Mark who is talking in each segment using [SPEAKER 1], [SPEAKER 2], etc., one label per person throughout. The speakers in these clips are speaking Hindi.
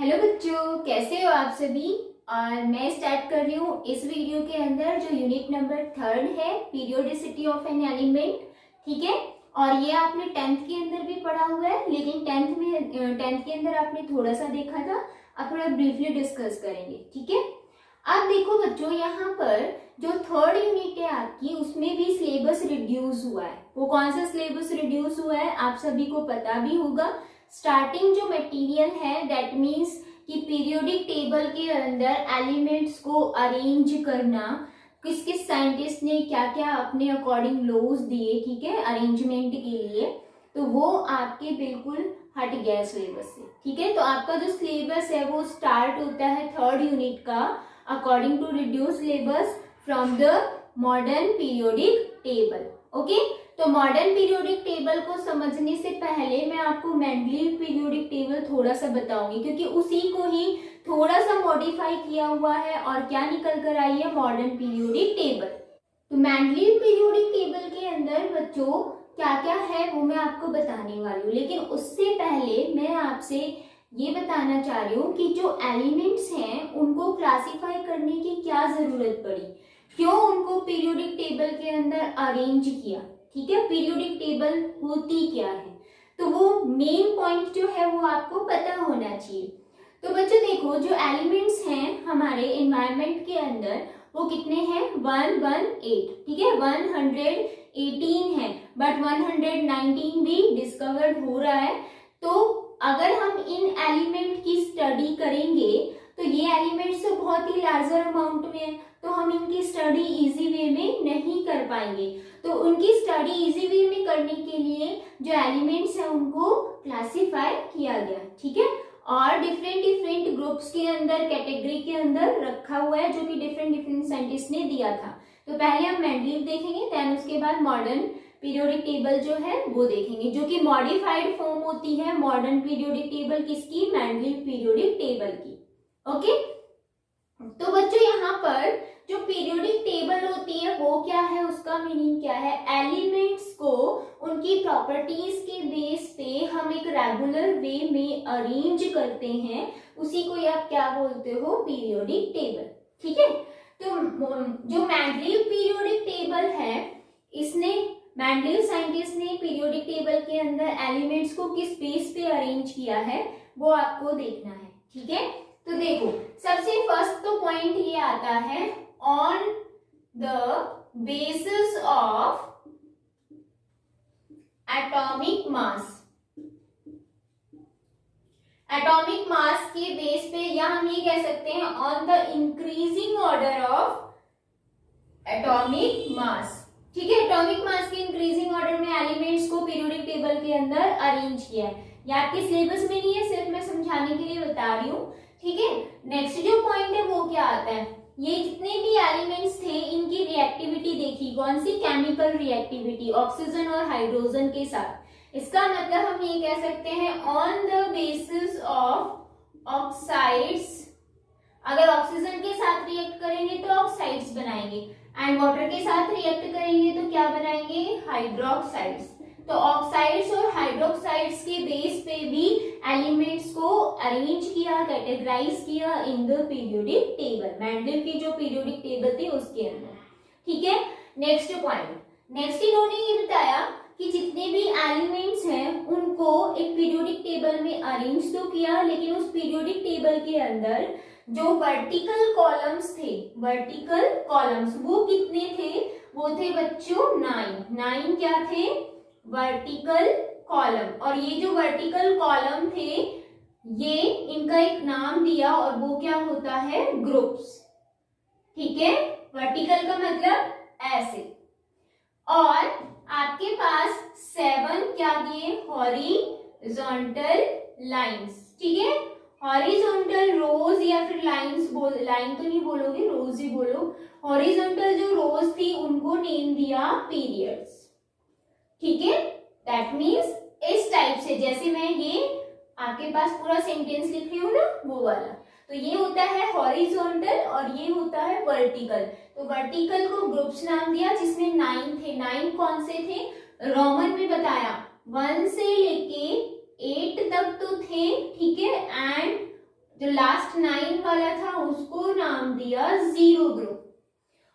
[SPEAKER 1] हेलो बच्चों, कैसे हो आप सभी। और मैं स्टार्ट कर रही हूँ इस वीडियो के अंदर जो यूनिट नंबर 3 है, पीरियोडिसिटी ऑफ एन एलिमेंट। ठीक है, और ये आपने 10th के अंदर भी पढ़ा हुआ है, लेकिन 10th के अंदर आपने थोड़ा सा देखा था। अब थोड़ा ब्रीफली डिस्कस करेंगे। ठीक है, अब देखो बच्चों, यहाँ पर जो 3rd यूनिट है आपकी, उसमें भी सिलेबस रिड्यूस हुआ है। वो कौन सा सिलेबस रिड्यूस हुआ है आप सभी को पता भी होगा। स्टार्टिंग जो मटेरियल है, दैट मीन्स कि पीरियोडिक टेबल के अंदर एलिमेंट्स को अरेंज करना, किस किस साइंटिस्ट ने क्या क्या अपने अकॉर्डिंग लॉज दिए, ठीक है, अरेंजमेंट के लिए, तो वो आपके बिल्कुल हट गया सिलेबस से। ठीक है, तो आपका जो सिलेबस है वो स्टार्ट होता है 3rd यूनिट का according to reduce syllabus from the modern periodic table. Okay, तो मॉडर्न पीरियोडिक टेबल को समझने से पहले मैं आपको मेंडलीव पीरियोडिक टेबल थोड़ा सा बताऊंगी, क्योंकि उसी को ही थोड़ा सा मॉडिफाई किया हुआ है और क्या निकल कर आई है, मॉडर्न पीरियोडिक टेबल। तो मेंडलीव पीरियोडिक टेबल के अंदर बच्चों क्या क्या है वो मैं आपको बताने वाली हूँ, लेकिन उससे पहले मैं आपसे ये बताना चाह रही हूँ कि जो एलिमेंट्स हैं उनको क्लासिफाई करने की क्या जरूरत पड़ी, क्यों उनको पीरियोडिक टेबल के अंदर अरेंज किया। ठीक है, पीरियोडिक टेबल होती क्या है, तो वो मेन पॉइंट जो है वो आपको पता होना चाहिए। तो बच्चों देखो, जो एलिमेंट्स हैं हमारे एनवायरनमेंट के अंदर वो कितने हैं, 118। ठीक है, 118 है, बट 119 भी डिस्कवर्ड हो रहा है। तो अगर हम इन एलिमेंट की स्टडी करेंगे तो ये एलिमेंट्स तो बहुत ही लार्जर अमाउंट में है, तो हम इनकी स्टडी इजी वे में नहीं कर पाएंगे। तो उनकी स्टडी इजी वे में करने के लिए जो एलिमेंट्स हैं उनको क्लासिफाई किया गया। ठीक है, और डिफरेंट डिफरेंट ग्रुप्स के अंदर, कैटेगरी के अंदर रखा हुआ है, जो कि डिफरेंट डिफरेंट साइंटिस्ट ने दिया था। तो पहले हम मेंडलीव देखेंगे, देन उसके बाद मॉडर्न पीरियोडिक टेबल जो है वो देखेंगे, जो कि मॉडिफाइड फॉर्म होती है मॉडर्न पीरियोडिक टेबल किसकी, मेंडलीव पीरियोडिक टेबल की। ओके, तो बच्चों यहाँ पर जो पीरियोडिक टेबल होती है वो क्या है, उसका मीनिंग क्या है, एलिमेंट्स को उनकी प्रॉपर्टीज के बेस पे हम एक रेगुलर वे में अरेंज करते हैं, उसी को आप क्या बोलते हो, पीरियोडिक टेबल। ठीक है, तो जो मेंडलीव पीरियोडिक टेबल है, इसने मेंडलीव साइंटिस्ट ने पीरियोडिक टेबल के अंदर एलिमेंट्स को किस बेस पे अरेंज किया है वो आपको देखना है। ठीक है, तो देखो, सबसे फर्स्ट तो पॉइंट ये आता है, on the basis of atomic mass. Atomic mass के बेस पे, या हम ये कह सकते हैं on the increasing order of atomic mass. ठीक है, एटॉमिक मास के इंक्रीजिंग ऑर्डर में एलिमेंट्स को पीरियोडिक टेबल के अंदर अरेंज किया है। ये आपके सिलेबस में नहीं है, सिर्फ मैं समझाने के लिए बता रही हूँ। ठीक है, नेक्स्ट जो पॉइंट है वो क्या आता है, ये जितने भी एलिमेंट्स थे इनकी रिएक्टिविटी देखी, कौन सी, केमिकल रिएक्टिविटी, ऑक्सीजन और हाइड्रोजन के साथ। इसका मतलब हम ये कह सकते हैं on the basis of oxides, अगर ऑक्सीजन के साथ रिएक्ट करेंगे तो ऑक्साइड्स बनाएंगे, एंड वाटर के साथ रिएक्ट करेंगे तो क्या बनाएंगे, हाइड्रोक्साइड्स। तो ऑक्साइड्स और हाइड्रोक्साइड्स के बेस पे भी एलिमेंट्स को अरेंज किया, कैटेगराइज किया in the periodic table, Mendel की जो पीरियोडिक टेबल थी उसके अंदर। ठीक है, नेक्स्ट पॉइंट, नेक्स्ट इन्होंने ये बताया कि जितने भी एलिमेंट्स हैं उनको एक पीरियोडिक टेबल में अरेंज तो किया, लेकिन उस पीरियोडिक टेबल के अंदर जो वर्टिकल कॉलम्स थे, वर्टिकल कॉलम्स वो कितने थे, वो थे बच्चों 9 क्या थे, वर्टिकल कॉलम। और ये जो वर्टिकल कॉलम थे ये इनका एक नाम दिया, और वो क्या होता है, ग्रुप्स। ठीक है, वर्टिकल का मतलब ऐसे, और आपके पास 7 क्या दिए, हॉरिजॉन्टल लाइंस। ठीक है, हॉरिजॉन्टल रोज या फिर लाइंस, लाइन तो नहीं बोलोगे, रोज ही बोलो। हॉरिजॉन्टल जो रोज थी उनको नेम दिया पीरियड्स। ठीक है, दैट मीन्स इस टाइप से, जैसे मैं ये आपके पास पूरा सेंटेंस लिख रही हूँ ना, वो वाला। तो ये होता है हॉरिजॉन्टल और ये होता है वर्टिकल। तो वर्टिकल को ग्रुप्स नाम दिया जिसमें 9 थे। 9 कौन से थे, रोमन में बताया 1 से लेके 8 तक तो थे, ठीक है, एंड जो लास्ट 9 वाला था उसको नाम दिया जीरो ग्रुप।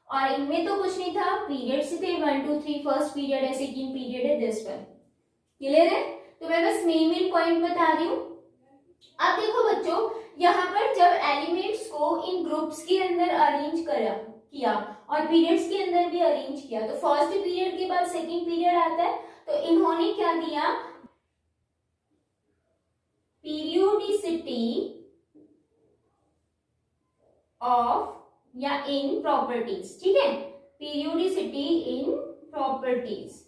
[SPEAKER 1] और इनमें तो कुछ नहीं था, पीरियड्स थे 1 2 3, फर्स्ट पीरियड है, सेकंड पीरियड है, दिस वन। क्लियर है? तो मैं बस मेन पॉइंट बता रही हूँ। अब देखो बच्चों, यहाँ पर जब एलिमेंट्स को इन ग्रुप्स के अंदर अरेंज किया और पीरियड्स के अंदर भी अरेंज किया, तो फर्स्ट पीरियड के बाद सेकंड पीरियड आता है, तो इन्होंने क्या दिया, पीरियोडिसिटी ऑफ या इन प्रॉपर्टीज। ठीक है, पीरियोडिसिटी इन प्रॉपर्टीज।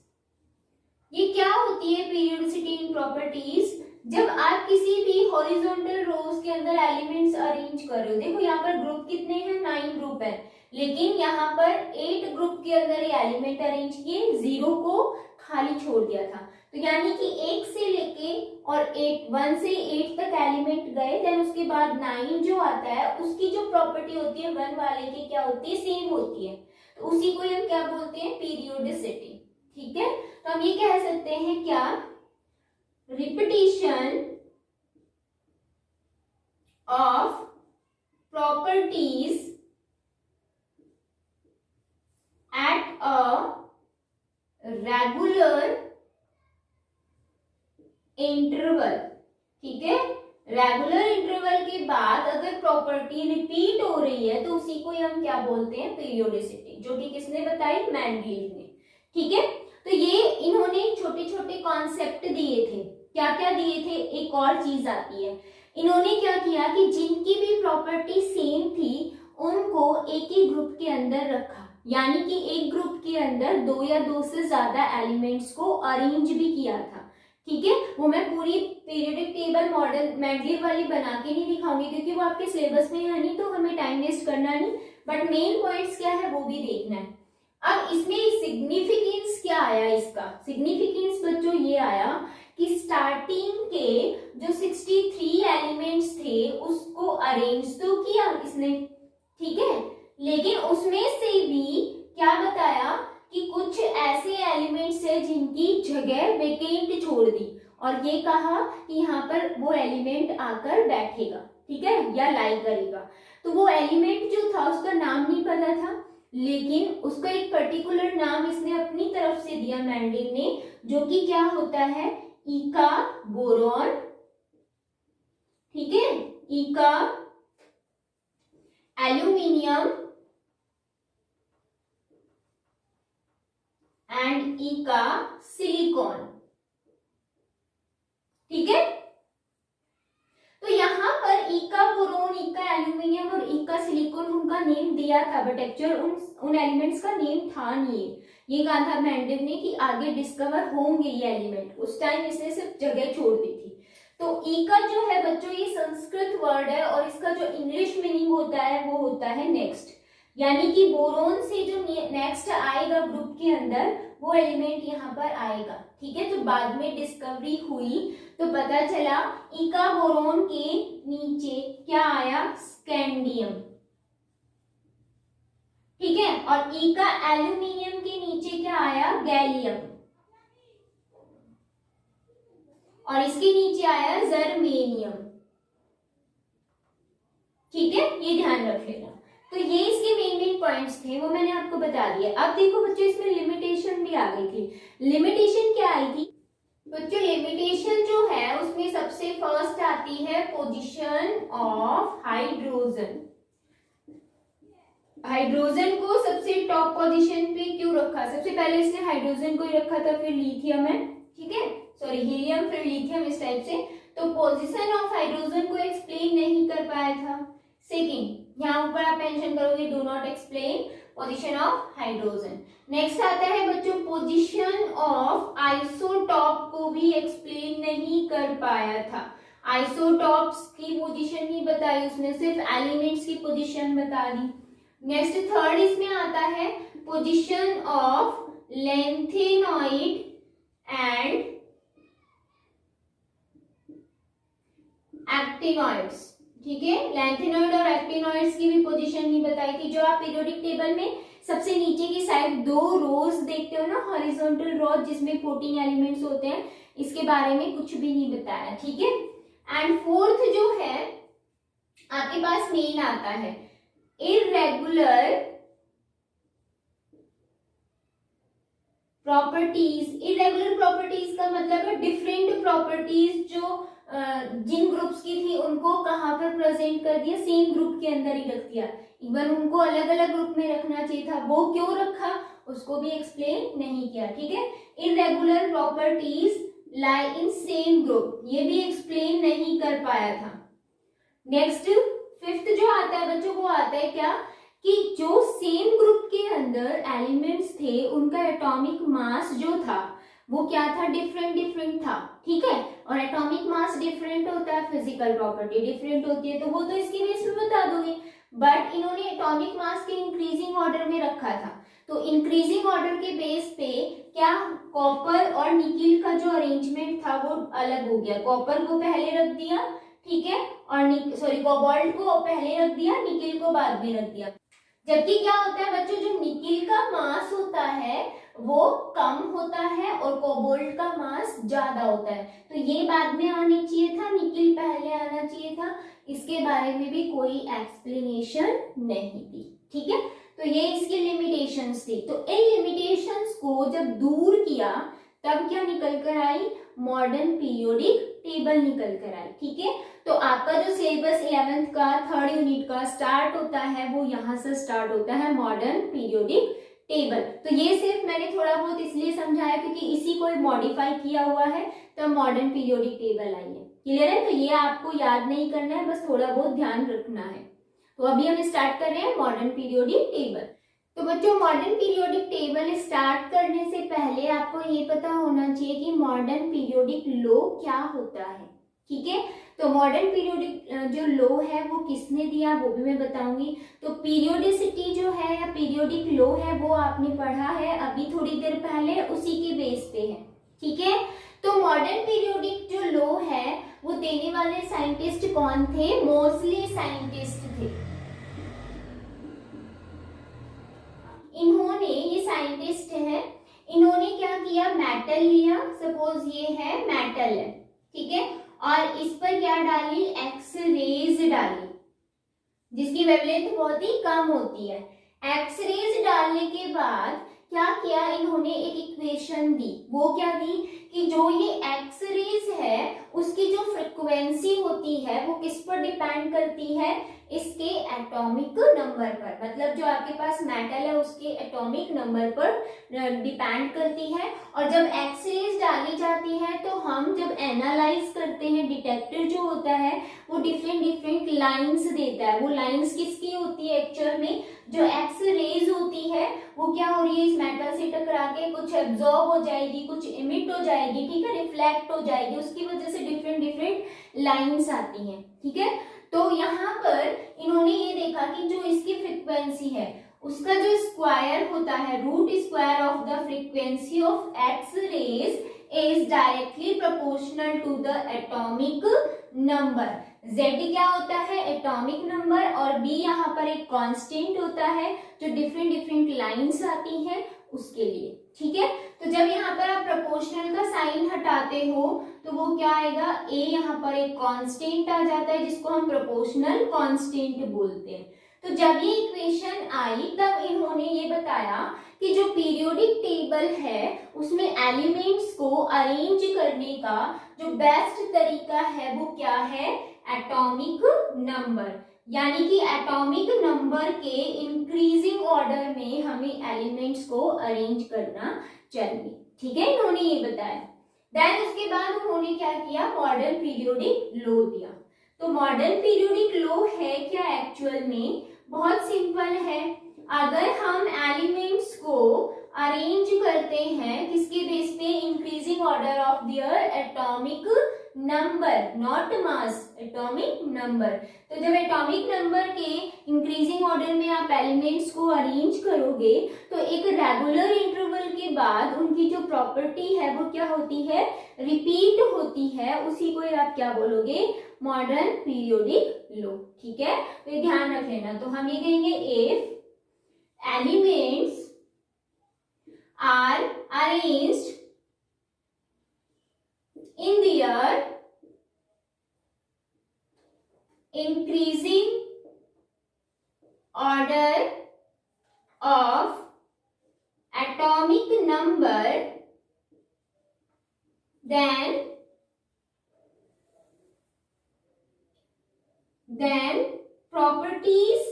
[SPEAKER 1] ये क्या होती है पीरियोडिसिटी इन प्रॉपर्टीज? जब आप किसी भी हॉरिजॉन्टल रोज के अंदर एलिमेंट्स अरेंज कर रहे हो, देखो यहाँ पर ग्रुप कितने हैं, 9 ग्रुप है, लेकिन यहाँ पर 8 ग्रुप के अंदर ये एलिमेंट अरेंज किए, 0 को खाली छोड़ दिया था। तो यानी कि 1 से लेके और 1 से 8 तक एलिमेंट गए, देन उसके बाद 9 जो आता है उसकी जो प्रॉपर्टी होती है 1 वाले की क्या होती है, सेम होती है, तो उसी को हम क्या बोलते हैं, पीरियोडिसिटी। ठीक है, तो हम ये कह सकते हैं क्या, repetition of properties at a regular interval. ठीक है, रेगुलर इंटरवल के बाद अगर प्रॉपर्टी रिपीट हो रही है तो उसी को हम क्या बोलते हैं, पीरियोडिसिटी, जो कि किसने बताई, मेंडलीव ने। ठीक है, तो ये इन्होंने छोटे छोटे कॉन्सेप्ट दिए थे। क्या क्या दिए थे, एक और चीज आती है, इन्होंने क्या किया कि जिनकी भी प्रॉपर्टी सेम थी उनको एक ही ग्रुप के अंदर रखा, यानी कि एक ग्रुप के अंदर 2 या 2 से ज्यादा एलिमेंट्स को अरेंज भी किया था। ठीक है, वो मैं पूरी पीरियोडिक टेबल मॉडल मेंडलीव वाली बना के नहीं दिखाऊंगी क्योंकि वो आपके सिलेबस में है नहीं, तो हमें टाइम वेस्ट करना नहीं, बट मेन पॉइंट्स क्या है वो भी देखना है। अब इसमें सिग्निफिकेंस क्या आया, इसका सिग्निफिकेंस बच्चों ये आया कि स्टार्टिंग के जो 63 एलिमेंट्स थे उसको अरेंज तो किया इसने, ठीक है, लेकिन उसमें से भी क्या बताया कि कुछ ऐसे एलिमेंट्स है जिनकी जगह वेकेंट छोड़ दी, और ये कहा कि यहाँ पर वो एलिमेंट आकर बैठेगा, ठीक है, या लाई करेगा। तो वो एलिमेंट जो था उसका नाम नहीं पता था, लेकिन उसका एक पर्टिकुलर नाम इसने अपनी तरफ से दिया मेंडलीव ने, जो कि क्या होता है, इका बोरॉन। ठीक है, इका एल्यूमिनियम एंड इका सिलिकॉन। ठीक है, तो यहाँ पर इका बोरोन, इका एल्यूमिनियम और इका सिलिकॉन उनका नेम दिया था, बट एक्चुअल उन एलिमेंट्स का नेम था नहीं। ये कहा था मेंडलीव ने कि आगे डिस्कवर होंगे ये एलिमेंट, उस टाइम इसने सिर्फ जगह छोड़ दी थी। तो इका जो है बच्चों ये संस्कृत वर्ड है और इसका जो इंग्लिश मीनिंग होता है वो होता है नेक्स्ट, यानी कि बोरोन से जो नेक्स्ट आएगा ग्रुप के अंदर वो एलिमेंट यहाँ पर आएगा। ठीक है, तो बाद में डिस्कवरी हुई तो पता चला इका बोरोन के नीचे क्या आया, स्कैंडियम। ठीक है, और इका एल्यूमिनियम के नीचे क्या आया, गैलियम, और इसके नीचे आया जर्मेनियम। ठीक है, ये ध्यान रख लेना। तो ये इसके मेन पॉइंट्स थे, वो मैंने आपको बता दिया। अब देखो बच्चों, इसमें लिमिटेशन भी आ गई थी। लिमिटेशन क्या आई थी बच्चों, लिमिटेशन जो है उसमें सबसे फर्स्ट आती है पोजीशन ऑफ हाइड्रोजन। हाइड्रोजन को सबसे टॉप पोजीशन पे क्यों रखा, सबसे पहले इसने हाइड्रोजन को ही रखा था, फिर लिथियम है, ठीक है, सॉरी हीलियम, फिर लिथियम, इस टाइप से। तो पोजीशन ऑफ हाइड्रोजन को एक्सप्लेन नहीं कर पाया था। सेकंड, यहाँ ऊपर आप मेंशन करोगे do not explain position of hydrogen. Next आता है बच्चों पोजीशन ऑफ आइसोटॉप को भी एक्सप्लेन नहीं कर पाया था। आइसोटॉप्स की पोजीशन नहीं बताई उसने, सिर्फ एलिमेंट्स की पोजीशन बता दी। नेक्स्ट थर्ड इसमें आता है position of lanthanoid and actinoids. ठीक है, लैंथेनॉइड और एक्टिनॉइड्स की भी पोजीशन नहीं बताई थी। जो आप पीरियोडिक टेबल में सबसे नीचे की साइड 2 रोज देखते हो ना, हॉरिजॉन्टल रोज जिसमें 14 एलिमेंट्स होते हैं, इसके बारे में कुछ भी नहीं बताया। ठीक है, एंड फोर्थ जो है आपके पास मेन आता है इर्रेगुलर प्रॉपर्टीज। इर्रेगुलर प्रॉपर्टीज का मतलब है डिफरेंट प्रॉपर्टीज जो जिन ग्रुप्स की थी उनको कहाँ पर प्रेजेंट कर दिया, सेम ग्रुप के अंदर ही रख दिया। इवन उनको अलग अलग ग्रुप में रखना चाहिए था, वो क्यों रखा उसको भी एक्सप्लेन नहीं किया। ठीक है, irregular properties lie in same group, ये भी एक्सप्लेन नहीं कर पाया था। नेक्स्ट फिफ्थ जो आता है बच्चों, वो आता है क्या कि जो सेम ग्रुप के अंदर एलिमेंट्स थे उनका एटॉमिक मास जो था वो क्या था, डिफरेंट डिफरेंट था। ठीक है, और एटॉमिक मास डिफरेंट होता है, फिजिकल प्रॉपर्टी डिफरेंट होती है, तो वो तो इसके बेस पे बता दोगे। बट इन्होंने एटॉमिक मास के इंक्रीजिंग ऑर्डर में रखा था, तो इंक्रीजिंग ऑर्डर के बेस पे क्या कॉपर और निकिल का जो अरेंजमेंट था वो अलग हो गया। कॉपर को पहले रख दिया, ठीक है, और कोबाल्ट को पहले रख दिया, निकिल को बाद में रख दिया। जबकि क्या होता है बच्चों, जो निकिल का मास होता है वो कम होता है और कोबाल्ट का मास ज्यादा होता है, तो ये बाद में आनी चाहिए था, निकिल पहले आना चाहिए था। इसके बारे में भी कोई एक्सप्लेनेशन नहीं थी। ठीक है, तो ये इसकी लिमिटेशंस थी। तो इन लिमिटेशंस को जब दूर किया तब क्या निकल कर आई, मॉडर्न पीरियोडिक टेबल निकल कर आई। ठीक है, तो आपका जो सिलेबस 11th का 3rd यूनिट का स्टार्ट होता है वो यहाँ से स्टार्ट होता है, मॉडर्न पीरियोडिक टेबल। तो ये सिर्फ मैंने थोड़ा बहुत इसलिए समझाया क्योंकि इसी को मॉडिफाई किया हुआ है, तो मॉडर्न पीरियोडिक टेबल आई है। क्लियर है, तो ये आपको याद नहीं करना है, बस थोड़ा बहुत ध्यान रखना है। तो अभी हम स्टार्ट कर रहे हैं मॉडर्न पीरियोडिक टेबल। तो बच्चों मॉडर्न पीरियोडिक टेबल स्टार्ट करने से पहले आपको ये पता होना चाहिए कि मॉडर्न पीरियोडिक लॉ क्या होता है। ठीक है, तो मॉडर्न पीरियोडिक जो लॉ है वो किसने दिया वो भी मैं बताऊंगी। तो पीरियोडिसिटी जो है या पीरियोडिक लॉ है वो आपने पढ़ा है अभी थोड़ी देर पहले, उसी के बेस पे है। ठीक है, तो मॉडर्न पीरियोडिक जो लॉ है वो देने वाले साइंटिस्ट कौन थे, मोस्टली साइंटिस्ट थे। इन्होंने, ये साइंटिस्ट है, इन्होंने क्या किया, मेटल लिया, सपोज ये है मेटल है, ठीक है, और इस पर क्या डाली, एक्स रेज डाली, जिसकी वेवलेंथ बहुत ही कम होती है। एक्स रेज डालने के बाद क्या किया, इन्होंने एक इक्वेशन दी। वो क्या दी कि जो ये एक्स रेज है उसकी जो फ्रिक्वेंसी होती है वो किस पर डिपेंड करती है, इसके एटॉमिक नंबर पर। मतलब जो आपके पास मेटल है उसके एटॉमिक नंबर पर डिपेंड करती है। और जब एक्स रेज डाली जाती है तो हम जब एनालाइज करते हैं, डिटेक्टर जो होता है वो डिफरेंट डिफरेंट लाइंस देता है। वो लाइंस किसकी होती है, एक्चुअल में जो एक्स रेज होती है वो क्या हो रही है, इस मेटल से टकरा के कुछ एब्जॉर्ब हो जाएगी, कुछ इमिट हो जाएगी, ठीक है, रिफ्लेक्ट हो जाएगी, उसकी वजह से डिफरेंट डिफरेंट लाइंस आती हैं। ठीक है, तो यहाँ पर इन्होंने ये देखा कि जो इसकी फ्रीक्वेंसी है उसका जो स्क्वायर होता है, root square of the frequency of X rays is directly proportional to the atomic number. Z क्या होता है, एटॉमिक नंबर, और B यहाँ पर एक कांस्टेंट होता है जो डिफरेंट डिफरेंट लाइंस आती हैं उसके लिए। ठीक है, तो जब यहाँ पर आप प्रोपोर्शनल का साइन हटाते हो तो वो क्या आएगा, A यहाँ पर एक कांस्टेंट आ जाता है जिसको हम प्रोपोर्शनल कांस्टेंट बोलते हैं। तो जब ये इक्वेशन आई तब इन्होंने ये बताया कि जो पीरियोडिक टेबल है उसमें एलिमेंट्स को अरेंज करने का जो बेस्ट तरीका है वो क्या है, एटॉमिक नंबर। यानी कि एटॉमिक नंबर के इंक्रीजिंग ऑर्डर में हमें एलिमेंट्स को अरेंज करना चाहिए। ठीक है, इन्होंने ये बताया। देन उसके बाद उन्होंने क्या किया, मॉडर्न पीरियोडिक लॉ दिया। तो मॉडर्न पीरियोडिक लॉ है क्या, एक्चुअल में बहुत सिंपल है। अगर हम एलिमेंट्स को अरेंज करते हैं किसके बेस पे, increasing order of their atomic number, not mass, atomic number. तो जब एटॉमिक नंबर के इंक्रीजिंग ऑर्डर में आप एलिमेंट्स को अरेंज करोगे तो एक रेगुलर इंटरवल के बाद उनकी जो प्रॉपर्टी है वो क्या होती है, रिपीट होती है। उसी को आप क्या बोलोगे, मॉडर्न पीरियोडिक लॉ। ठीक है, तो ध्यान रख लेना। तो हम ये कहेंगे, if elements are arranged in their increasing order of atomic number, then properties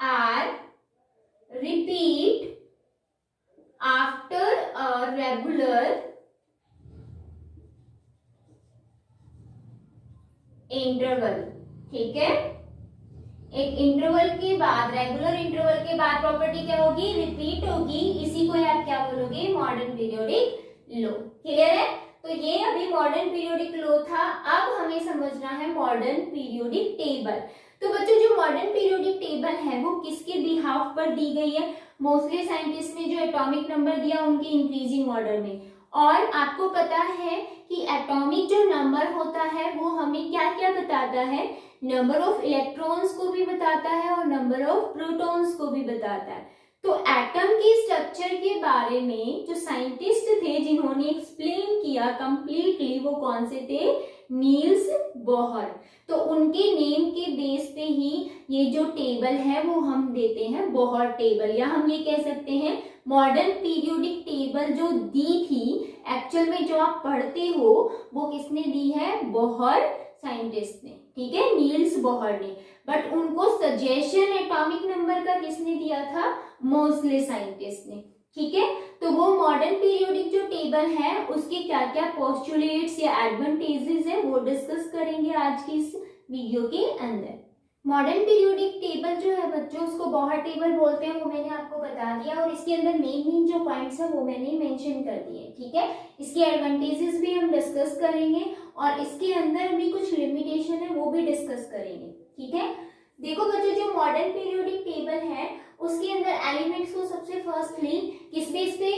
[SPEAKER 1] are repeat after a regular interval. ठीक है, एक इंटरवल के बाद, रेगुलर इंटरवल के बाद प्रॉपर्टी क्या होगी, रिपीट होगी। इसी को आप क्या बोलोगे, मॉडर्न पीरियोडिक लॉ। क्लियर है? तो ये अभी मॉडर्न पीरियोडिक लॉ था। अब हमें समझना है मॉडर्न पीरियोडिक टेबल। तो बच्चों जो मॉडर्न पीरियोडिक टेबल है वो किसके बिहाफ पर दी गई है? मोस्टली साइंटिस्ट ने जो एटॉमिक नंबर दिया उनके इंक्रीजिंग ऑर्डर में। और आपको पता है कि एटॉमिक जो नंबर होता है वो हमें क्या क्या बताता है, नंबर ऑफ इलेक्ट्रॉन्स को भी बताता है और नंबर ऑफ प्रोटॉन्स को भी बताता है। तो एटम के स्ट्रक्चर के बारे में जो साइंटिस्ट थे जिन्होंने एक्सप्लेन किया कंप्लीटली, वो कौन से थे, नील्स बोहर। तो उनके नेम के बेस पे ही ये जो टेबल है वो हम देते हैं बोहर टेबल, या हम ये कह सकते हैं मॉडर्न पीरियोडिक टेबल जो दी थी एक्चुअल में जो आप पढ़ते हो वो किसने दी है, बोहर साइंटिस्ट ने। ठीक है, नील्स बोहर ने। बट उनको सजेशन एटॉमिक नंबर का किसने दिया था, मोस्ले साइंटिस्ट ने। ठीक है, तो वो मॉडर्न पीरियोडिक जो टेबल है उसके क्या क्या पोस्टुलेट्स या एडवांटेजेस है वो डिस्कस करेंगे आज की इस वीडियो के अंदर। मॉडर्न पीरियोडिक टेबल जो है बच्चों उसको बोहर टेबल बोलते हैं, वो मैंने आपको बता दिया। और इसके अंदर मेन जो पॉइंट्स है वो मैंने मेंशन कर दिए। ठीक है, इसके एडवांटेजेस भी हम डिस्कस करेंगे और इसके अंदर भी कुछ लिमिटेशन है वो भी डिस्कस करेंगे। ठीक है, देखो बच्चों जो मॉडर्न पीरियोडिक टेबल है उसके अंदर एलिमेंट्स को सबसे फर्स्टली किस बेस पे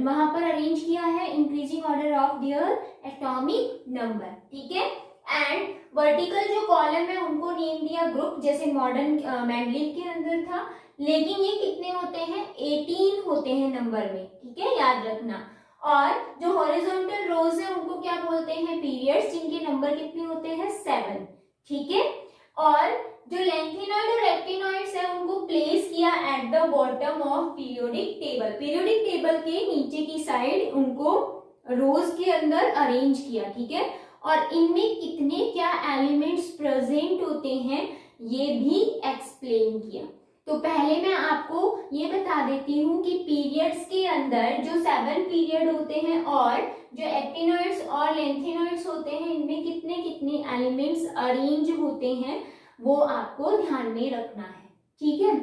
[SPEAKER 1] वहां पर अरेंज किया है, increasing order of their atomic number. ठीक है, एंड वर्टिकल जो कॉलम है उनको नेम दिया ग्रुप, जैसे मॉडर्न मेंडलीव के अंदर था। लेकिन ये कितने होते हैं, 18 होते हैं नंबर में। ठीक है, याद रखना। और जो हॉरिजॉन्टल रोज है उनको क्या बोलते हैं, पीरियड्स, जिनके नंबर कितने होते हैं, 7। ठीक है, और जो लेंथेनॉइड और एक्टिनॉइड्स है उनको प्लेस किया at the bottom of periodic table. Periodic table के नीचे की साइड उनको रोज के अंदर अरेंज किया। ठीक है, और इनमें कितने क्या एलिमेंट्स प्रेजेंट होते हैं ये भी एक्सप्लेन किया। तो पहले मैं आपको ये बता देती हूँ कि पीरियड्स के अंदर जो 7 पीरियड होते हैं और जो एक्टिनॉइड्स और लेंथेनॉइड्स होते हैं इनमें कितने कितने एलिमेंट्स अरेंज होते हैं वो आपको ध्यान में रखना है। ठीक है,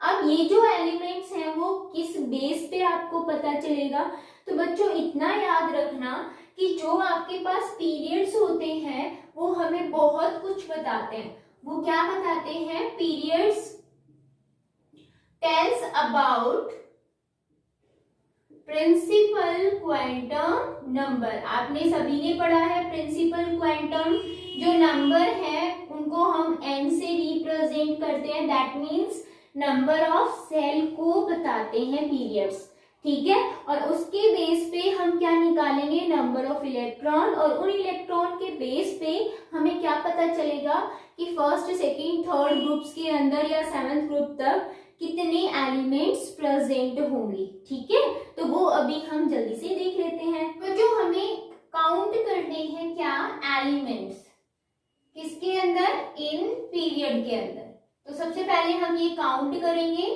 [SPEAKER 1] अब ये जो एलिमेंट्स हैं वो किस बेस पे आपको पता चलेगा। तो बच्चों इतना याद रखना कि जो आपके पास पीरियड्स होते हैं वो हमें बहुत कुछ बताते हैं। वो क्या बताते हैं, periods tells about principal quantum number. आपने सभी ने पढ़ा है प्रिंसिपल क्वांटम जो नंबर है उनको हम n से रिप्रेजेंट करते हैं, that means number of shell को बताते हैं पीरियड्स। ठीक है, और उसके बेस पे हम क्या निकालेंगे, नंबर ऑफ इलेक्ट्रॉन, और उन इलेक्ट्रॉन के बेस पे हमें क्या पता चलेगा कि फर्स्ट सेकंड थर्ड ग्रुप्स के अंदर या 7th ग्रुप तक कितने एलिमेंट्स प्रेजेंट होंगे। ठीक है, तो वो अभी हम जल्दी से देख लेते हैं। तो जो हमें काउंट करने हैं क्या, एलिमेंट्स किसके अंदर, इन पीरियड के अंदर। तो सबसे पहले हम ये काउंट करेंगे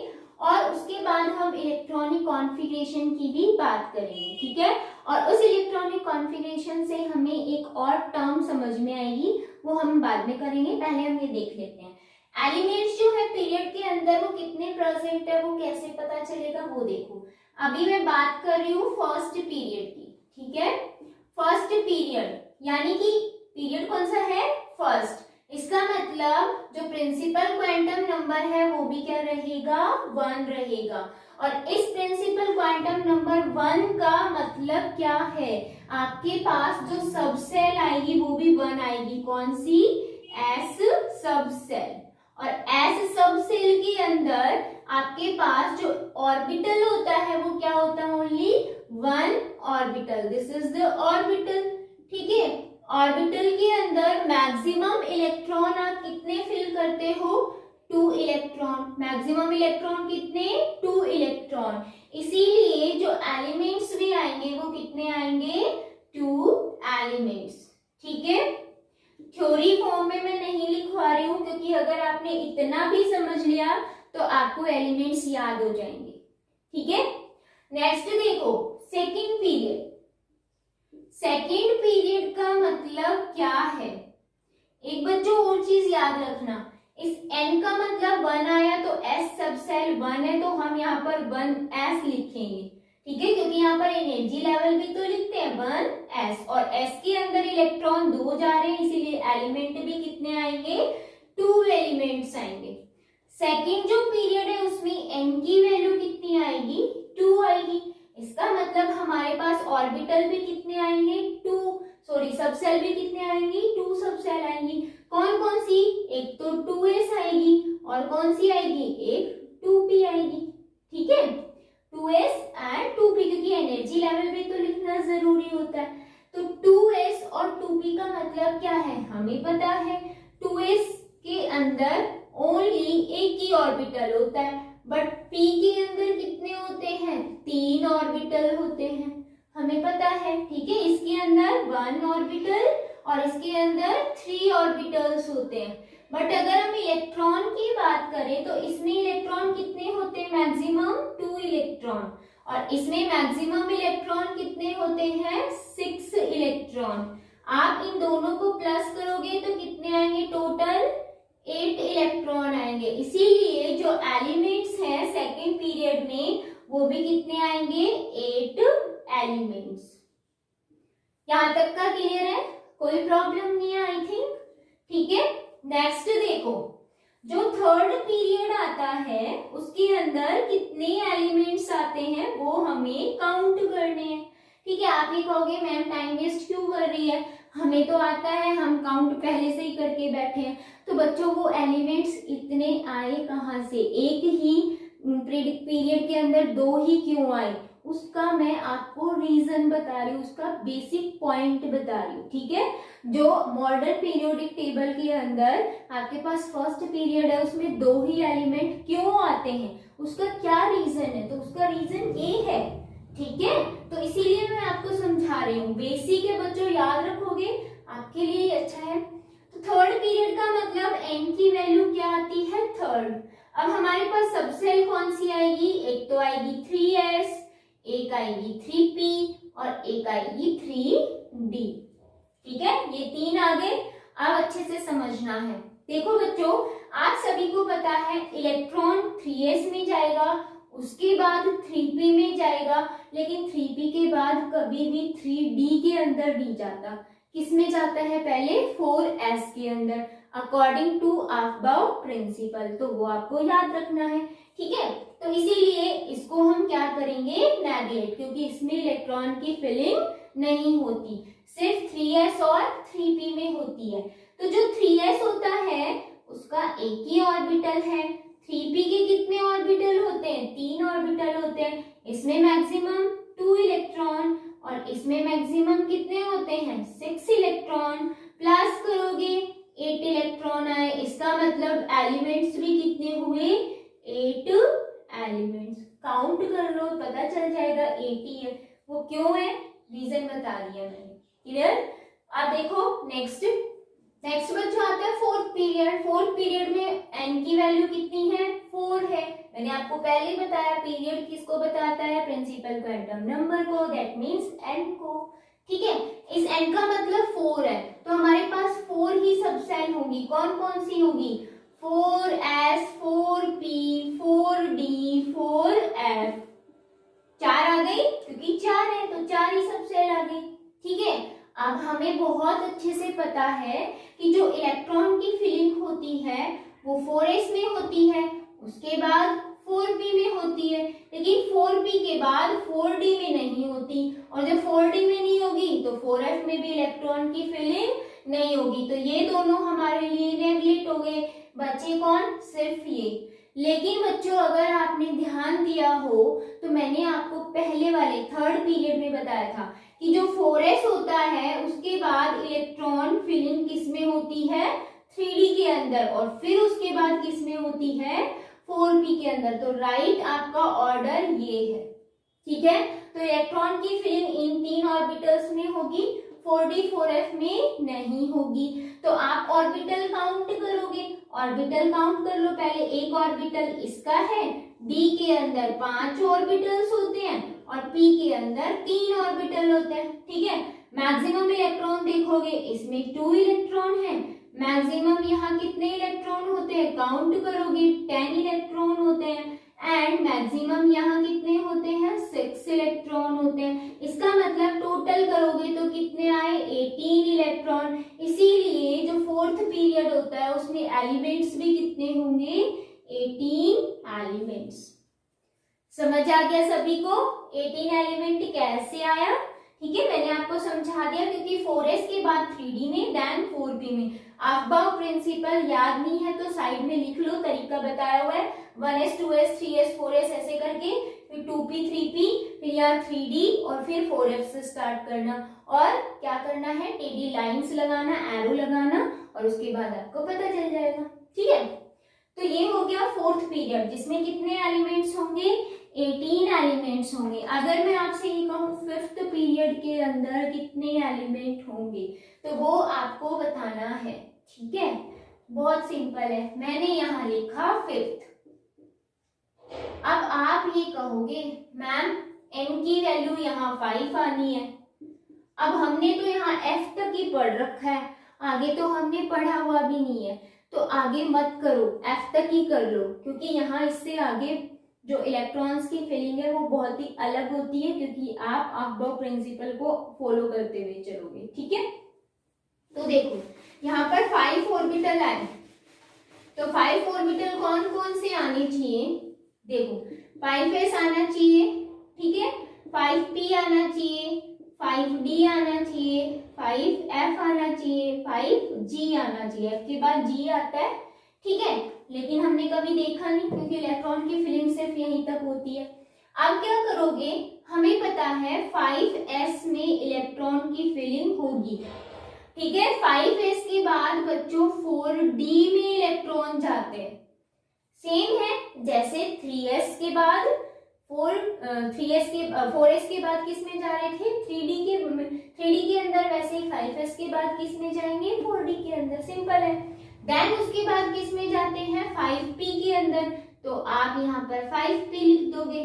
[SPEAKER 1] और उसके बाद हम इलेक्ट्रॉनिक कॉन्फ़िगरेशन की भी बात करेंगे। ठीक है, और उस इलेक्ट्रॉनिक कॉन्फ़िगरेशन से हमें एक और टर्म समझ में आएगी, वो हम बाद में करेंगे। पहले हम ये देख लेते हैं एलिमेंट्स जो है पीरियड के अंदर वो कितने प्रेजेंट है, वो कैसे पता चलेगा वो देखो। अभी मैं बात कर रही हूँ फर्स्ट पीरियड की। ठीक है, फर्स्ट पीरियड यानी कि पीरियड कौन सा है, फर्स्ट। इसका मतलब जो प्रिंसिपल क्वांटम नंबर है वो भी क्या रहेगा, 1 रहेगा। और इस प्रिंसिपल क्वांटम नंबर 1 का मतलब क्या है, आपके पास जो सब सेल आएगी वो भी 1 आएगी। कौन सी, एस सब सेल। और एस सब सेल के अंदर आपके पास जो ऑर्बिटल होता है वो क्या होता है, only 1 orbital. This is the orbital. ठीक है, ऑर्बिटल के अंदर मैक्सिमम इलेक्ट्रॉन आप कितने फिल करते हो, 2 इलेक्ट्रॉन। मैक्सिमम इलेक्ट्रॉन कितने, 2 इलेक्ट्रॉन। इसीलिए जो एलिमेंट्स भी आएंगे वो कितने आएंगे, 2 एलिमेंट्स। ठीक है, थ्योरी फॉर्म में मैं नहीं लिखवा रही हूं क्योंकि अगर आपने इतना भी समझ लिया तो आपको एलिमेंट्स याद हो जाएंगे। ठीक है, नेक्स्ट देखो सेकंड पीरियड। सेकंड पीरियड का मतलब क्या है, एक बच्चों और चीज याद रखना, इस n का मतलब 1 आया तो s सब सेल 1 है तो हम यहाँ पर 1s लिखेंगे। ठीक है, क्योंकि यहाँ पर एनर्जी लेवल भी तो लिखते हैं 1s, और s के अंदर इलेक्ट्रॉन 2 जा रहे हैं इसीलिए एलिमेंट भी कितने आएंगे, 2 एलिमेंट्स आएंगे। सेकंड जो पीरियड है उसमें n की वैल्यू कितनी आएगी, 2 आएगी। इसका मतलब हमारे पास ऑर्बिटल भी कितने आएंगे, 2, सॉरी सब सेल भी कितने आएंगी, 2 सब सेल आएंगी। कौन कौन सी, एक तो 2s आएगी और कौन सी आएगी, एक 2p आएगी। ठीक है, 2s एंड 2p, क्योंकि एनर्जी लेवल भी तो लिखना जरूरी होता है। तो 2s और 2p का मतलब क्या है हमें पता है, 2s के अंदर ओनली एक ही ऑर्बिटल होता है, बट p के अंदर कितने होते हैं, 3 ऑर्बिटल होते हैं, हमें पता है। ठीक है, इसके अंदर 1 ऑर्बिटल और इसके अंदर 3 ऑर्बिटल्स होते हैं। बट अगर हम इलेक्ट्रॉन की बात करें तो इसमें इलेक्ट्रॉन कितने होते हैं, मैक्सिमम 2 इलेक्ट्रॉन, और इसमें मैक्सिमम इलेक्ट्रॉन कितने होते हैं, 6 इलेक्ट्रॉन। आप इन दोनों को प्लस करोगे तो कितने आएंगे, टोटल 8 इलेक्ट्रॉन आएंगे। इसीलिए जो एलिमेंट्स हैं सेकेंड पीरियड में वो भी कितने आएंगे, 8 एलिमेंट्स। यहां तक का क्लियर है, कोई प्रॉब्लम नहीं है आई थिंक। ठीक है, नेक्स्ट देखो, जो थर्ड पीरियड आता है उसके अंदर कितने एलिमेंट्स आते हैं वो हमें काउंट करने हैं। ठीक है, आप ये कहोगे मैम टाइम वेस्ट क्यों कर रही है, हमें तो आता है, हम काउंट पहले से ही करके बैठे हैं। तो बच्चों वो एलिमेंट्स इतने आए कहाँ से, एक ही पीरियड के अंदर 2 ही क्यों आए, उसका मैं आपको रीजन बता रही हूँ, उसका बेसिक पॉइंट बता रही हूँ। ठीक है, जो मॉडर्न पीरियोडिक टेबल के अंदर आपके पास फर्स्ट पीरियड है उसमें 2 ही एलिमेंट क्यों आते हैं, उसका क्या रीजन है, तो उसका रीजन ये है। ठीक है, तो इसीलिए मैं आपको समझा रही हूँ, बेसिक है बच्चों, याद रखोगे आपके लिए अच्छा है। तो थर्ड पीरियड का मतलब n की वैल्यू क्या आती है, थर्ड। अब हमारे पास सब सेल कौन सी आएगी, एक तो आएगी 3s, एक आएगी 3p और एक आएगी 3d। ठीक है, ये 3 आ गए। अब अच्छे से समझना है। देखो बच्चों, आप सभी को पता है इलेक्ट्रॉन 3s में जाएगा, उसके बाद 3p में जाएगा, लेकिन 3p के बाद कभी भी 3d के अंदर नहीं जाता। किस में जाता है, पहले 4s के अंदर, अकॉर्डिंग टू अबव प्रिंसिपल। तो वो आपको याद रखना है। ठीक है, तो इसीलिए इसको हम क्या करेंगे, नेगलेक्ट, क्योंकि इसमें इलेक्ट्रॉन की फिलिंग नहीं होती, सिर्फ 3s और 3p में होती है। तो जो 3s होता है उसका एक ही ऑर्बिटल है, 3p के कितने ऑर्बिटल होते हैं, 3 ऑर्बिटल होते हैं। इसमें मैक्सिमम 2 इलेक्ट्रॉन और इसमें मैक्सिमम कितने होते हैं, 6 इलेक्ट्रॉन। प्लस करोगे 8 इलेक्ट्रॉन आए, इसका मतलब एलिमेंट्स भी कितने हुए, 8 एलिमेंट्स। काउंट कर लो, पता चल जाएगा 80 है। वो क्यों है, रीजन बता दिया मैंने, क्लियर। अब देखो नेक्स्ट बच्चों आता है फोर्थ पीरियड। फोर्थ पीरियड में n की वैल्यू कितनी है, 4 है। मैंने आपको पहले ही बताया पीरियड किसको बताता है, प्रिंसिपल क्वांटम नंबर को, दैट मीन्स n को। ठीक है, इस n का मतलब 4 है, तो हमारे पास 4 ही सब सेल होंगी। कौन कौन सी होगी, 4s, 4p, 4d, 4f। 4 आ गई, क्योंकि 4 है तो 4 ही सब सेल आ गई। ठीक है, अब हमें बहुत अच्छे से पता है कि जो इलेक्ट्रॉन की फिलिंग होती है वो 4s में होती है, उसके बाद 4p में होती है, लेकिन 4p के बाद 4d में नहीं होती, और जब 4d में नहीं होगी तो 4f में भी इलेक्ट्रॉन की फिलिंग नहीं होगी। तो ये दोनों हमारे लिए नेगलेक्ट हो गए, बचे कौन, सिर्फ ये। लेकिन बच्चों अगर आपने ध्यान दिया हो तो मैंने आपको पहले वाले थर्ड पीरियड में बताया था कि जो 4s होता है उसके बाद इलेक्ट्रॉन फिलिंग किस में होती है, 3d के अंदर, और फिर उसके बाद किस में होती है, 4p के अंदर। तो राइट आपका ऑर्डर ये है, ठीक है। तो इलेक्ट्रॉन की फिलिंग इन 3 ऑर्बिटल्स में होगी, 4d 4f में नहीं होगी। तो आप ऑर्बिटल काउंट करोगे, ऑर्बिटल काउंट कर लो पहले। एक ऑर्बिटल इसका है, d के अंदर 5 ऑर्बिटल्स होते हैं और p के अंदर 3 ऑर्बिटल होते हैं, ठीक है। मैक्सिमम इलेक्ट्रॉन देखोगे इसमें 2 इलेक्ट्रॉन है। मैक्सिमम यहाँ कितने इलेक्ट्रॉन होते हैं, काउंट करोगे 10 इलेक्ट्रॉन होते हैं। एंड मैक्सिमम यहाँ कितने होते हैं, 6 इलेक्ट्रॉन होते हैं। इसका मतलब टोटल करोगे तो कितने आए, 18 इलेक्ट्रॉन। इसीलिए जो 4th पीरियड होता है उसमें एलिमेंट्स भी कितने होंगे, 18 एलिमेंट्स। समझ आ गया सभी को 18 एलिमेंट कैसे आया, ठीक है। मैंने आपको समझा दिया, क्योंकि 4s के बाद 3d में, देन 4p में। अफबाउ प्रिंसिपल याद नहीं है तो साइड में लिख लो, तरीका बताया हुआ है, 1s 2s 3s 4s ऐसे करके, फिर 2p 3p, फिर यहाँ 3d और फिर 4f से स्टार्ट करना। और क्या करना है, टेढ़ी लाइंस लगाना, एरो लगाना, और उसके बाद आपको पता चल जाएगा, ठीक है। तो ये हो गया 4th पीरियड, जिसमें कितने एलिमेंट्स होंगे, 18 एलिमेंट्स होंगे। अगर मैं आपसे ये कहूँ 5th पीरियड के अंदर कितने एलिमेंट होंगे, तो वो आपको बताना है, ठीक है। बहुत सिंपल है, मैंने यहाँ लिखा 5th। अब आप ये कहोगे मैम n की वैल्यू यहाँ 5 आनी है। अब हमने तो यहाँ f तक ही पढ़ रखा है, आगे तो हमने पढ़ा हुआ भी नहीं है, तो आगे मत करो, f तक ही कर लो, क्योंकि यहाँ इससे आगे जो इलेक्ट्रॉन्स की फिलिंग है वो बहुत ही अलग होती है, क्योंकि आप अफबाउ प्रिंसिपल को फॉलो करते हुए चलोगे, ठीक है। तो देखो यहाँ पर 5 ऑर्बिटल आए, तो 5 ऑर्बिटल कौन कौन से आने चाहिए, देखो 5s आना चाहिए, ठीक है, 5p आना चाहिए, 5d आना चाहिए, 5f आना चाहिए, 5g आना चाहिए। f के बाद g आता है, ठीक है, लेकिन हमने कभी देखा नहीं, क्योंकि इलेक्ट्रॉन की फिलिंग सिर्फ यहीं तक होती है। अब क्या करोगे, हमें पता है 5s में इलेक्ट्रॉन की फिलिंग होगी, ठीक है। 5s के बाद बच्चों 4d में इलेक्ट्रॉन जाते हैं, सेम है जैसे 3s के बाद 4s के बाद किस में जा रहे थे, 3d के अंदर, वैसे ही 5s के बाद किस में जाएंगे, 4d के अंदर, सिंपल है। देन उसके बाद किस में जाते हैं, 5p के अंदर, तो आप यहाँ पर 5p लिख दोगे।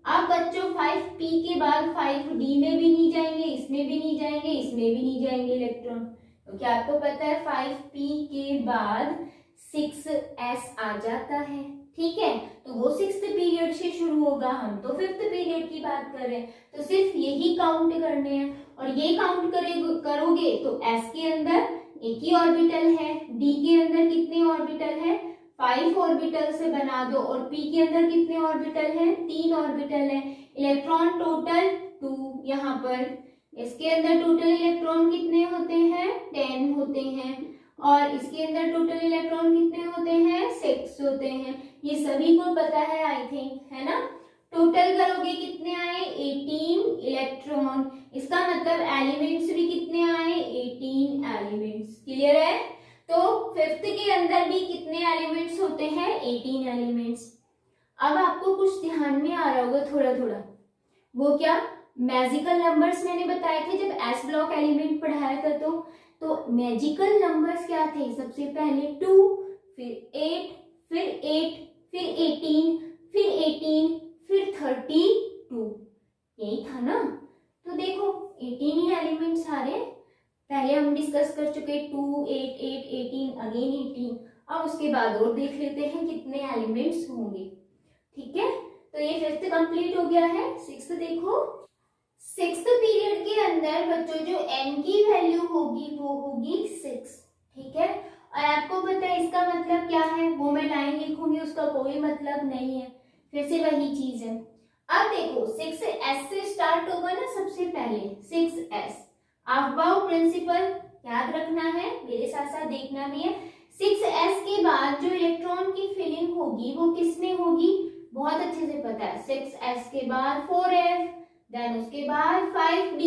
[SPEAKER 1] अब बच्चों 5p के बाद 5d में भी नहीं जाएंगे, इसमें भी नहीं जाएंगे, इसमें भी नहीं जाएंगे इलेक्ट्रॉन, तो क्या आपको पता है 5p के बाद 6s आ जाता है, ठीक है। तो वो 6th पीरियड से शुरू होगा, हम तो 5th पीरियड की बात कर रहे हैं, तो सिर्फ यही काउंट करने हैं। और ये काउंट करोगे तो s के अंदर एक ही ऑर्बिटल है, d के अंदर कितने ऑर्बिटल है, 5 ऑर्बिटल से बना दो, और p के अंदर कितने ऑर्बिटल है, 3 ऑर्बिटल है। इलेक्ट्रॉन टोटल 2, यहाँ पर इसके अंदर टोटल इलेक्ट्रॉन कितने होते हैं, 10 होते हैं, और इसके अंदर टोटल इलेक्ट्रॉन कितने होते हैं, 6 होते हैं। ये सभी को पता है आई थिंक, है ना। टोटल करोगे कितने आए, 18 इलेक्ट्रॉन। इसका मतलब एलिमेंट्स भी कितने आए, 18 एलिमेंट्स। क्लियर है। तो 5th के अंदर भी कितने एलिमेंट्स होते हैं, 18 एलिमेंट्स। अब आपको कुछ ध्यान में आ रहा होगा थोड़ा थोड़ा, वो क्या, मैजिकल नंबर्स मैंने बताए थे जब एस ब्लॉक एलिमेंट पढ़ाया था, तो मैजिकल नंबर्स क्या थे, सबसे पहले 2, फिर 8, फिर 8, फिर 18, फिर 18, फिर 32, यही था ना। तो देखो 18 ही एलिमेंट सारे, पहले हम डिस्कस कर चुके 2, 8, 8, 18, अगेन 18। अब उसके बाद और देख लेते हैं कितने एलिमेंट्स होंगे, ठीक है। तो ये 5th कंप्लीट हो गया है। 6th देखो, 6th पीरियड के अंदर बच्चों जो n की वैल्यू होगी वो होगी 6, ठीक है। और आपको पता है इसका मतलब क्या है, वो मैं लाइन लिखूंगी, उसका कोई मतलब नहीं है, फिर से वही चीज है। अब देखो 6s से स्टार्ट होगा ना, सबसे पहले 6s, अफबाउ प्रिंसिपल याद रखना है, मेरे साथ साथ देखना भी है। 6s के बाद जो इलेक्ट्रॉन की फिलिंग होगी वो किस में होगी, बहुत अच्छे से पता है। 6s के बाद 4f, देन उसके बाद 5d,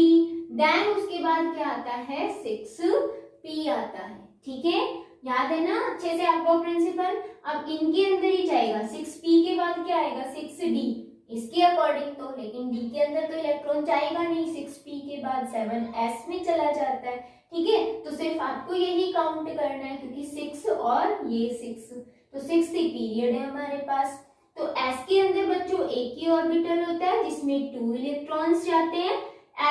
[SPEAKER 1] देन उसके बाद क्या आता है 6p आता है। ठीक है, याद है ना अच्छे से आपको प्रिंसिपल। अब इनके अंदर ही जाएगा 6p के बाद क्या आएगा 6d इसके अकॉर्डिंग तो, लेकिन d के अंदर तो इलेक्ट्रॉन जाएगा नहीं, 6p के बाद 7s में चला जाता है। ठीक है, तो सिर्फ आपको यही काउंट करना है क्योंकि 6 और ये 6, तो 6 पीरियड है हमारे पास। तो s के अंदर बच्चों एक ही ऑर्बिटल होता है जिसमें 2 इलेक्ट्रॉन्स जाते हैं।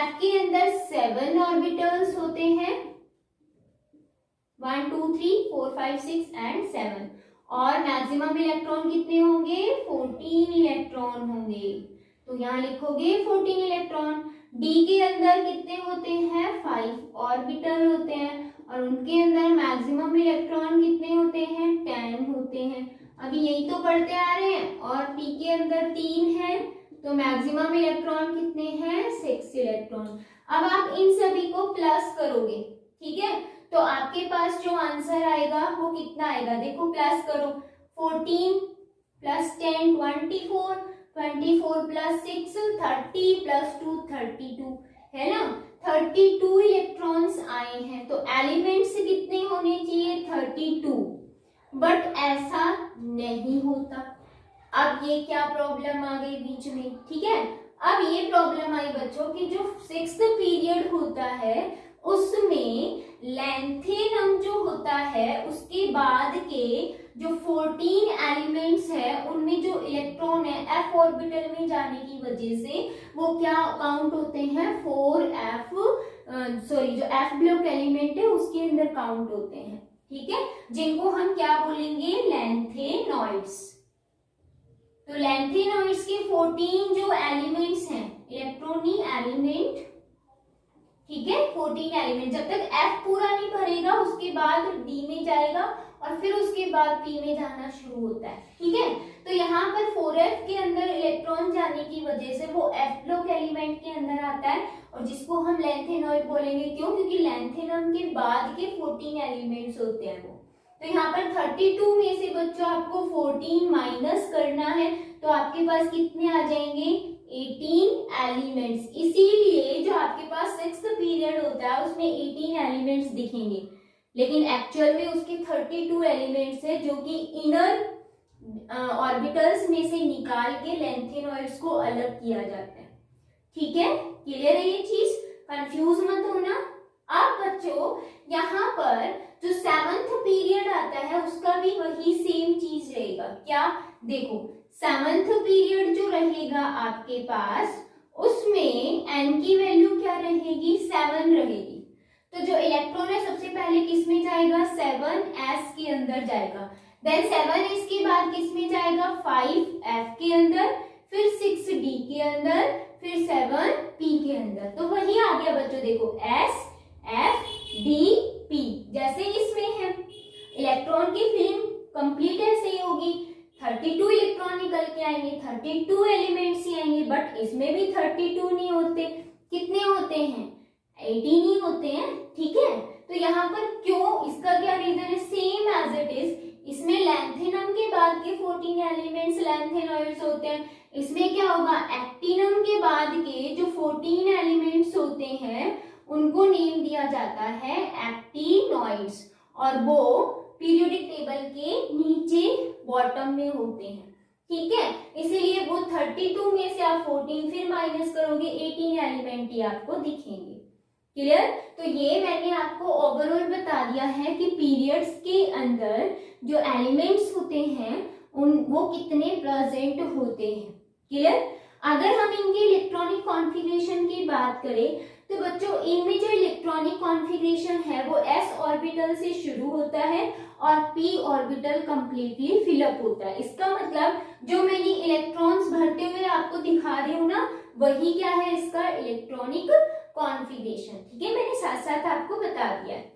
[SPEAKER 1] f के अंदर 7 ऑर्बिटल्स होते हैं, 1 2 3 4 5 6 एंड 7, और मैक्सिमम इलेक्ट्रॉन कितने होंगे 14 इलेक्ट्रॉन होंगे। तो यहाँ लिखोगे 14 इलेक्ट्रॉन। d के अंदर कितने होते हैं 5 ऑर्बिटल होते हैं, और उनके अंदर मैक्सिमम इलेक्ट्रॉन कितने होते हैं 10 होते हैं। अभी यही तो पढ़ते आ रहे हैं। और t के अंदर 3 है तो मैक्सिमम इलेक्ट्रॉन कितने हैं 6 इलेक्ट्रॉन। अब आप इन सभी को प्लस करोगे, ठीक है, तो आपके पास जो आंसर आएगा वो कितना आएगा, देखो प्लस करो, 14 प्लस 10 24, 24 प्लस 6 30 प्लस 2 32, है ना, 32 इलेक्ट्रॉन्स आए हैं। तो एलिमेंट्स कितने होने चाहिए 32, बट ऐसा नहीं होता। अब ये क्या प्रॉब्लम आ गई बीच में, ठीक है, अब ये प्रॉब्लम आई बच्चों की जो 6th पीरियड होता है उसमें लैंथेनम जो होता है उसके बाद के जो 14 एलिमेंट्स है उनमें जो इलेक्ट्रॉन है f ऑर्बिटल में जाने की वजह से वो क्या काउंट होते हैं 4f, जो f ब्लॉक एलिमेंट है उसके अंदर काउंट होते हैं। ठीक है, जिनको हम क्या बोलेंगे लैंथेनॉइड्स। तो लैंथेनॉइड्स के 14 जो एलिमेंट्स हैं, इलेक्ट्रॉनिक एलिमेंट, ठीक है, 14 एलिमेंट, जब तक F पूरा नहीं भरेगा उसके बाद D में जाएगा और फिर उसके बाद P में जाना शुरू होता है। ठीक है, तो यहाँ पर 4F के अंदर इलेक्ट्रॉन जाने की वजह से वो F ब्लॉक एलिमेंट के अंदर आता है और जिसको हम लैंथेनॉइड बोलेंगे। क्यों, क्योंकि लैंथेनम के बाद के 14 एलिमेंट्स होते हैं वो। तो यहाँ पर 32 में से बच्चों आपको 14 माइनस करना है तो आपके पास कितने आ जाएंगे 18 एलिमेंट्स। इसीलिए जो आपके पास 6th पीरियड होता है उसमें 18 एलिमेंट्स दिखेंगे, लेकिन एक्चुअल में उसके 32 एलिमेंट्स है जो कि इनर ऑर्बिटल्स में से निकाल के लैंथेनॉइड्स को अलग किया जाता है। ठीक है, क्लियर है ये चीज, कंफ्यूज मत होना। अब बच्चों यहाँ पर जो 7th पीरियड आता है उसका भी वही सेम चीज रहेगा। क्या, देखो 7th पीरियड जो रहेगा आपके पास उसमें n की वैल्यू क्या रहेगी 7 रहेगी। तो जो इलेक्ट्रॉन है सबसे पहले किस में जाएगा 7s के अंदर जाएगा, देन 7s के बाद किस में जाएगा 5f के अंदर, फिर 6d के अंदर, फिर 7p के अंदर। तो वही आ गया बच्चों, देखो s f d p, जैसे इसमें है इलेक्ट्रॉन की फिल्म कंप्लीट ऐसे ही होगी, 32 इलेक्ट्रॉन निकल के आएंगे, 32 एलिमेंट्स ही आएंगे, बट इसमें भी 32 नहीं होते, कितने होते हैं 18 ही होते हैं। ठीक है, तो यहाँ पर क्यों, इसका क्या रीजन है, सेम एज इट इज। इसमें लैंथेनम के बाद के 14 एलिमेंट्स लैंथेनॉइड्स होते हैं, इसमें क्या होगा एक्टिनम के बाद के जो 14 एलिमेंट्स होते हैं उनको नेम दिया जाता है एक्टिनॉइड्स, और वो पीरियोडिक टेबल के नीचे बॉटम में होते हैं। ठीक है, इसीलिए वो 32 में से आप 14 फिर माइनस करोगे 18 एलिमेंट ही आपको दिखेंगे। क्लियर, तो ये मैंने आपको ओवरऑल बता दिया है कि पीरियड्स के अंदर जो एलिमेंट्स होते हैं उन वो कितने प्रेजेंट होते हैं। क्लियर, अगर हम इनके इलेक्ट्रॉनिक कॉन्फ़िगरेशन की बात करें तो बच्चों इनमें जो इलेक्ट्रॉनिक कॉन्फ़िगरेशन है वो s ऑर्बिटल से शुरू होता है और p ऑर्बिटल कंप्लीटली फिलअप होता है। इसका मतलब जो मैं ये इलेक्ट्रॉन्स भरते हुए आपको दिखा रही हूँ ना, वही क्या है इसका इलेक्ट्रॉनिक कॉन्फ़िगरेशन। ठीक है, मैंने साथ साथ आपको बता दिया है।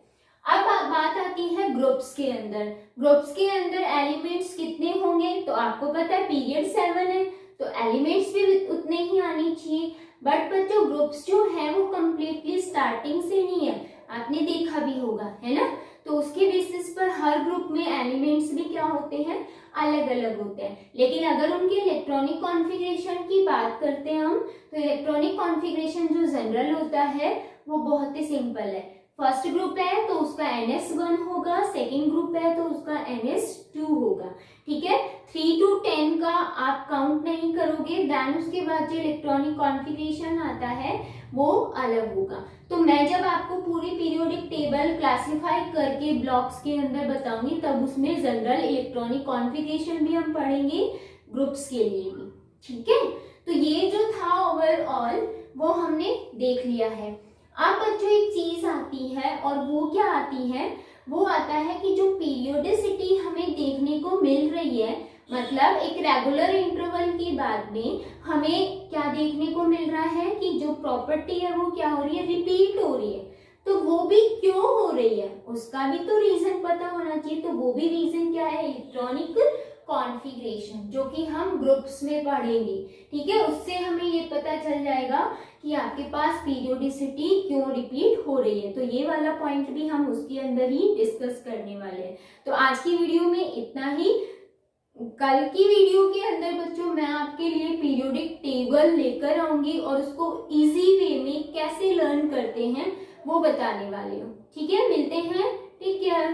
[SPEAKER 1] अब बात आती है ग्रुप्स के अंदर। ग्रुप्स के अंदर एलिमेंट्स कितने होंगे, तो आपको पता है पीरियड 7 है तो एलिमेंट्स भी उतने ही आने चाहिए, बट बच्चों ग्रुप्स जो है वो कंप्लीटली स्टार्टिंग से नहीं है, आपने देखा भी होगा, है ना। तो उसके बेसिस पर हर ग्रुप ग्रुप में एलिमेंट्स भी क्या होते हैं, अलग अलग होते हैं। लेकिन अगर उनके इलेक्ट्रॉनिक कॉन्फ़िगरेशन की बात करते हैं हम, तो इलेक्ट्रॉनिक कॉन्फ़िगरेशन जो जनरल होता है वो बहुत ही सिंपल है। फर्स्ट ग्रुप है तो उसका NS1 होगा, सेकेंड ग्रुप है तो उसका NS2 होगा, ठीक है। 3 to 10 का आप काउंट नहीं करोगे, देन उसके बाद जो इलेक्ट्रॉनिक कॉन्फ़िगरेशन आता है वो अलग होगा। तो मैं जब आपको पूरी पीरियोडिक टेबल क्लासिफाई करके ब्लॉक्स के अंदर बताऊंगी, तब उसमें जनरल इलेक्ट्रॉनिक कॉन्फ़िगरेशन भी हम पढ़ेंगे, ग्रुप्स के लिए भी, ठीक है। तो ये जो था ओवरऑल वो हमने देख लिया है। अब बच्चों एक चीज आती है, और वो क्या आती है, वो आता है कि जो पीरियोडिसिटी हमें देखने को मिल रही है, मतलब एक रेगुलर इंटरवल के बाद में हमें क्या देखने को मिल रहा है कि जो प्रॉपर्टी है वो क्या हो रही है, रिपीट हो रही है। तो वो भी क्यों हो रही है, उसका भी तो रीजन पता होना चाहिए। तो वो भी रीजन क्या है, इलेक्ट्रॉनिक कॉन्फ़िगरेशन, जो कि हम ग्रुप्स में पढ़ेंगे, ठीक है। उससे हमें ये पता चल जाएगा कि आपके पास पीरियोडिसिटी क्यों रिपीट हो रही है। तो ये वाला पॉइंट भी हम उसके अंदर ही डिस्कस करने वाले हैं। तो आज की वीडियो में इतना ही। कल की वीडियो के अंदर बच्चों मैं आपके लिए पीरियोडिक टेबल लेकर आऊंगी और उसको इजी वे में कैसे लर्न करते हैं वो बताने वाली हूँ, ठीक है। मिलते हैं, टेक केयर।